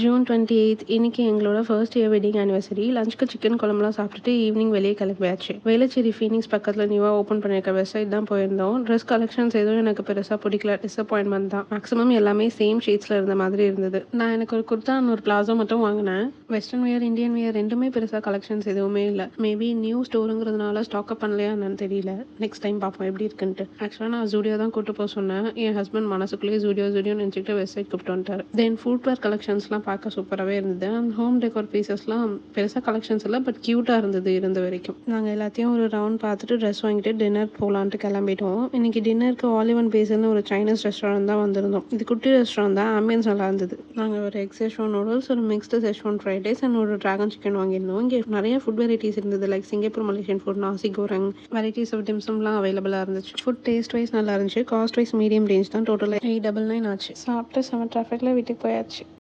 June 28 இன்னைக்கு எங்களோட first year wedding anniversary. லஞ்சுக்கு சிக்கன் குழம்புலாம் சாப்பிட்டுட்டு ஈவினிங் வெளியே கிளம்பியாச்சு. வேளச்சேரி ஃபீனிக்ஸ் பக்கத்தில் நியூவாக ஓப்பன் பண்ணியிருக்க வெப்சைட் தான் போயிருந்தோம். ட்ரெஸ் கலெக்ஷன்ஸ் எதுவும் எனக்கு பெருசாக பிடிக்கல, டிசப்பாயின்மெண்ட் தான். மேக்ஸிமம் எல்லாமே சேம் ஷேட்ஸில் இருந்த மாதிரி இருந்தது. நான் எனக்கு ஒரு குர்தா ஒரு பிளாசோ மட்டும் வாங்கினேன். வெஸ்டர்ன் வியர், இந்தியன் வியர் ரெண்டுமே பெருசாக கலெக்ஷன்ஸ் எதுவுமே இல்லை. மேபி நியூ ஸ்டோருங்கிறதுனால ஸ்டாக்அப் பண்ணலையா என்னன்னு தெரியல. நெக்ஸ்ட் டைம் பார்ப்போம் எப்படி இருக்குன்ட்டு. ஆக்சுவலாக நான் ஜூடியோ தான் கூட்டு போக சொன்னேன். என் ஹஸ்பண்ட் மனசுக்குள்ளேயே ஜூடியோ நினச்சிக்கிட்டு வெப்சைட் கூப்பிட்டு வந்துட்டார். தென் ஃபுட்வேர் கலெக்ஷன்ஸ்லாம் பார்க்க சூப்பராகவே இருந்தது. அண்ட் ஹோம் டெக்கோர் பீசஸ்லாம் பெருசாக கலெக்ஷன்ஸ் இல்லை, பட் க்யூட்டாக இருந்தது இருந்த வரைக்கும். நாங்கள் எல்லாத்தையும் ஒரு ரவுண்ட் பார்த்துட்டு ட்ரெஸ் வாங்கிட்டு டின்னர் போகலான்ட்டு கிளம்பிட்டோம். இன்னைக்கு டின்னருக்கு ஆலிவன் பேசல்னு ஒரு சைனீஸ் ரெஸ்டாரண்ட் தான் வந்திருந்தோம். இது குட்டி ரெஸ்டாரண்ட் தான், ஆம்பியன்ஸ் நல்லா இருந்தது. நாங்கள் ஒரு எக் செஷ்வான் நூடுல்ஸ், ஒரு mixed Schezwan fried rice and ஒரு ட்ராகன் சிக்கன் வாங்கியிருந்தோம். இங்கே நிறைய ஃபுட் வெரைட்டிஸ் இருந்தது, like Singapore Malaysian food, nasi goreng, varieties of டிம்சம்லாம் அவைலபிளாக இருந்துச்சு. ஃபுட் டேஸ்ட் வைஸ் நல்லா இருந்துச்சு. காஸ்ட் வைஸ் மீடியம் ரேஞ்ச் தான். டோட்டலாக 899 ஆச்சு. சாப்பிட்டு செம டிராஃபிக்கில் வீட்டுக்கு போயாச்சு.